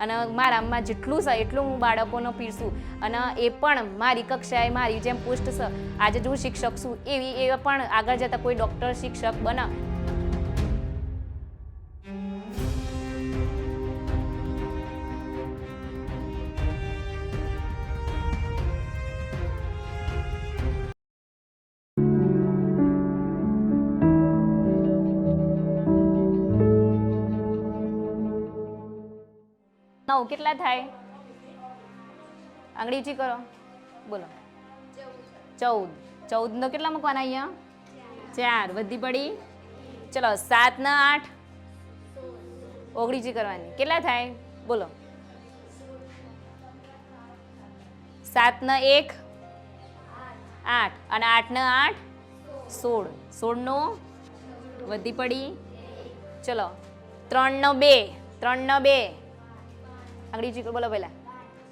અને મારામાં જેટલું છે એટલું હું બાળકોને પીરસું અને એ પણ મારી કક્ષાએ મારી જેમ પોસ્ટ છે આજે જો હું શિક્ષક છું એવી એ પણ આગળ જતાં કોઈ ડૉક્ટર શિક્ષક બને. નવ કેટલા થાય? આંગળીજી કરો, બોલો. 14. 14 નો કેટલા મૂકવાના અહીંયા? 4. વધી પડી. ચલો 7 ને 8 ઓગળીજી કરવાની. કેટલા થાય? બોલો. 7 ને 1 8 અને 8 ને 8 16. 16 નો વધી પડી. ચલો 3 નો 2 3 નો 2 આંગળીજી કરો, બોલો પહેલા.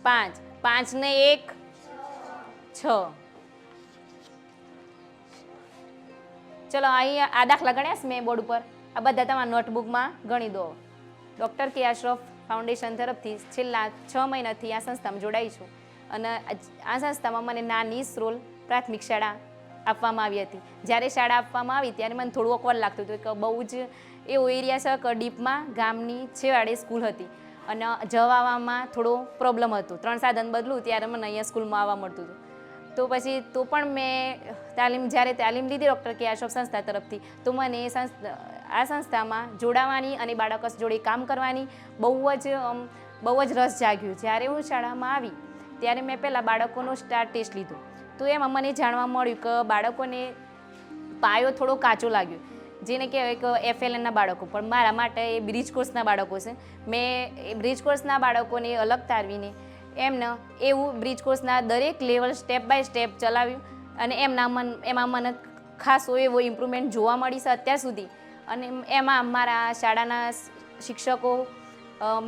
5 5 ને 1 6. ચલો અહીં આ દાખલા ગણ્યા મેં બોર્ડ ઉપર, આ બધા તમારા નોટબુકમાં ગણી દો. ડૉક્ટર કે અશરફ ફાઉન્ડેશન તરફથી છેલ્લા 6 મહિનાથી આ સંસ્થામાં જોડાઈ છું અને આ સંસ્થામાં મને નાની સ્રોલ પ્રાથમિક શાળા આપવામાં આવી હતી. જ્યારે શાળા આપવામાં આવી ત્યારે મને થોડું ઓકવર્ડ લાગતું હતું કે બહુ જ એવો એરિયા છે કે ડીપમાં ગામની છેવાડે સ્કૂલ હતી અને જવા આવવામાં થોડો પ્રોબ્લેમ હતો. 3 સાધન બદલું ત્યારે મને અહીંયા સ્કૂલમાં આવવા મળતું હતું. તો પછી તો પણ મેં જ્યારે તાલીમ લીધી ડૉક્ટર કે અશરફ સંસ્થા તરફથી તો મને આ સંસ્થામાં જોડાવાની અને બાળકો જોડે કામ કરવાની બહુ જ રસ જાગ્યું. જ્યારે હું શાળામાં આવી ત્યારે મેં પહેલાં બાળકોનો સ્ટાર ટેસ્ટ લીધો તો એમાં મને જાણવા મળ્યું કે બાળકોને પાયો થોડો કાચો લાગ્યો, જેને કહેવાય કે FLNના બાળકો, પણ મારા માટે એ બ્રિજ કોર્સના બાળકો છે. મેં એ બ્રિજ કોર્સના બાળકોને અલગ તારવીને એમને એવું બ્રિજ કોર્સના દરેક લેવલ સ્ટેપ બાય સ્ટેપ ચલાવ્યું અને એમાં મને ખાસો એવો ઇમ્પ્રુવમેન્ટ જોવા મળી છે અત્યાર સુધી. અને એમાં મારા શાળાના શિક્ષકો,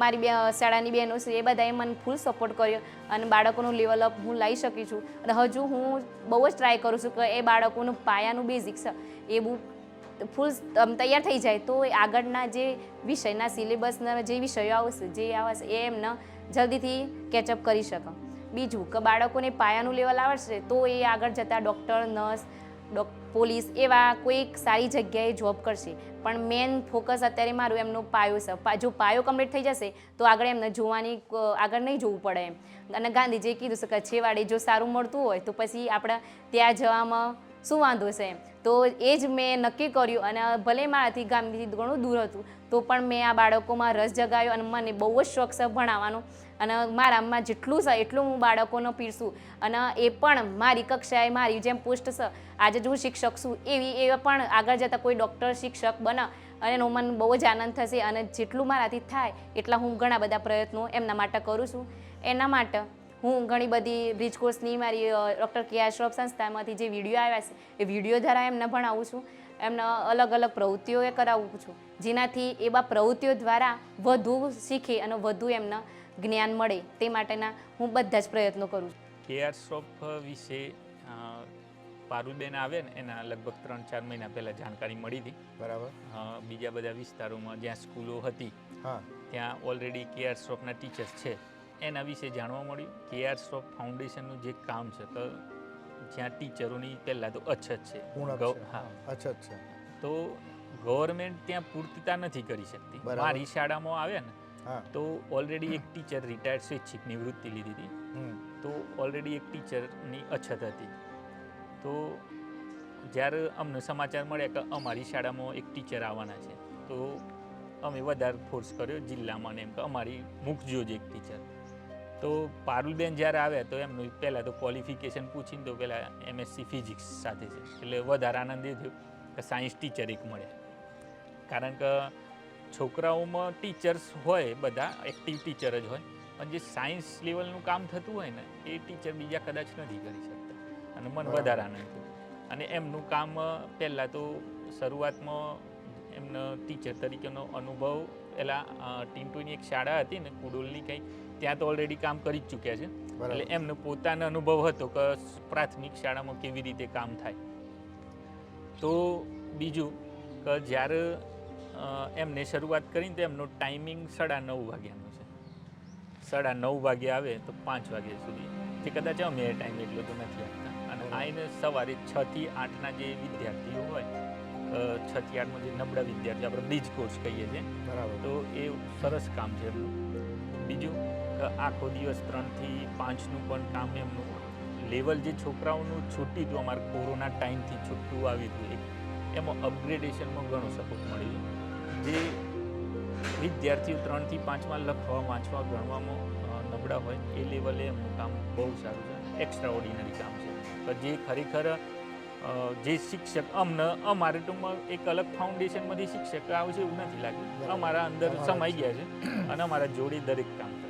મારી શાળાની બહેનો છે એ બધાએ મને ફૂલ સપોર્ટ કર્યો અને બાળકોનું લેવલ અપ હું લાવી શકી છું. અને હજુ હું બહુ જ ટ્રાય કરું છું કે એ બાળકોનું પાયાનું બેઝિક છે એ બહુ ફૂલ તૈયાર થઈ જાય તો આગળના જે વિષયના સિલેબસના જે વિષયો આવશે એ એમને જલ્દીથી કેચઅપ કરી શકે. બીજું કે બાળકોને પાયાનું લેવલ આવડશે તો એ આગળ જતાં ડૉક્ટર, નર્સ, પોલીસ એવા કોઈક સારી જગ્યાએ જોબ કરશે. પણ મેન ફોકસ અત્યારે મારું એમનો પાયો છે. જો પાયો કમ્પ્લીટ થઈ જશે તો આગળ એમને આગળ નહીં જોવું પડે એમ. અને ગાંધીજીએ કીધું છે કે છેવાડે જો સારું મળતું હોય તો પછી આપણે ત્યાં જવામાં શું વાંધો છે એમ. તો એ જ મેં નક્કી કર્યું અને ભલે મારાથી ગામથી ઘણું દૂર હતું તો પણ મેં આ બાળકોમાં રસ જગાવ્યો અને મને બહુ જ શોખ છે ભણાવવાનો અને મારામાં જેટલું છે એટલું હું બાળકોને પીરસું અને એ પણ મારી કક્ષાએ મારી જેમ પોસ્ટ છે આજે જો હું શિક્ષક છું એવી એ પણ આગળ જતાં કોઈ ડૉક્ટર શિક્ષક બને અને એનો મને બહુ જ આનંદ થશે. અને જેટલું મારાથી થાય એટલા હું ઘણા બધા પ્રયત્નો એમના માટે કરું છું. એના માટે હું ઘણી બધી બ્રિજ કોર્સની મારી ડૉક્ટર કે અશરફ સંસ્થામાંથી જે વિડીયો આવ્યા છે એ વિડીયો દ્વારા એમને ભણાવું છું. એમને અલગ અલગ પ્રવૃત્તિઓ કરાવું છું જેનાથી એવા પ્રવૃત્તિઓ દ્વારા વધુ શીખે અને વધુ એમને જ્ઞાન મળે તે માટેના હું બધા જ પ્રયત્નો કરું છું. કે અશરફ વિશે પારુલબેન આવે ને એના લગભગ 3-4 મહિના પહેલાં જાણકારી મળી હતી. બરાબર. બીજા બધા વિસ્તારોમાં જ્યાં સ્કૂલો હતી ત્યાં ઓલરેડી કે અશરફના ટીચર્સ છે. એના વિશે જાણવા મળ્યું. કે અશરફ ફાઉન્ડેશનનું જે કામ છે તો જ્યાં ટીચરોની પહેલાં તો અછત છે. અછત છે તો ગવર્મેન્ટ ત્યાં પૂર્તતા નથી કરી શકતી. મારી શાળામાં આવે ને તો ઓલરેડી એક ટીચર રિટાયર્ડ સ્વૈચ્છિક નિવૃત્તિ લીધી હતી તો ઓલરેડી એક ટીચરની અછત હતી. તો જ્યારે અમને સમાચાર મળ્યા કે અમારી શાળામાં એક ટીચર આવવાના છે તો અમે વધારે ફોર્સ કર્યો જિલ્લામાં ને એમ કે અમારી મૂકજો જ એક ટીચર. તો પારુલબેન જ્યારે આવ્યા તો એમનું પહેલાં તો ક્વોલિફિકેશન પૂછીને તો પહેલાં MSc ફિઝિક્સ સાથે છે એટલે વધારે આનંદ એ થયો કે સાયન્સ ટીચર એક મળે. કારણ કે છોકરાઓમાં ટીચર્સ હોય બધા એક્ટિવ ટીચર જ હોય પણ જે સાયન્સ લેવલનું કામ થતું હોય ને એ ટીચર બીજા કદાચ નથી કરી શકતા અને મને વધારે આનંદ થયો. અને એમનું કામ પહેલાં તો શરૂઆતમાં એમનો ટીચર તરીકેનો અનુભવ પહેલાં ટીન્ટુની એક શાળા હતી ને કુડોલની કંઈ ત્યાં તો ઓલરેડી કામ કરી જ ચૂક્યા છે એટલે એમનો પોતાનો અનુભવ હતો કે પ્રાથમિક શાળામાં કેવી રીતે કામ થાય. તો બીજું કે જ્યારે એમને શરૂઆત કરીને તો એમનો ટાઈમિંગ 9:30 વાગ્યાનો છે 9:30 વાગે આવે તો 5 વાગ્યા સુધી, જે કદાચ અમે ટાઈમ એટલો તો નથી આપતા. અને આઈને સવારે 6 થી 8ના જે વિદ્યાર્થીઓ હોય, 6 થી 8માં જે નબળા વિદ્યાર્થીઓ, આપણે બ્રિજ કોર્સ કહીએ છીએ, તો એ સરસ કામ છે એમનું. બીજું કે આખો દિવસ 3 થી 5નું પણ કામ એમનું લેવલ જે છોકરાઓનું છૂટી હતું, અમારે કોરોના ટાઈમથી છૂટું આવ્યું હતું, એમાં અપગ્રેડેશનમાં ઘણો સપોર્ટ મળ્યો. જે વિદ્યાર્થીઓ 3 થી 5માં લખવા, વાંચવા, ગણવામાં નબળા હોય એ લેવલે એમનું કામ બહુ સારું છે, એક્સ્ટ્રા ઓર્ડિનરી કામ છે. તો જે ખરેખર જે શિક્ષક અમારે ટૂંકમાં એક અલગ ફાઉન્ડેશનમાંથી શિક્ષક આવશે એવું નથી લાગ્યું, અમારા અંદર સમાઈ ગયા છે અને અમારા જોડે દરેક કામ કરે.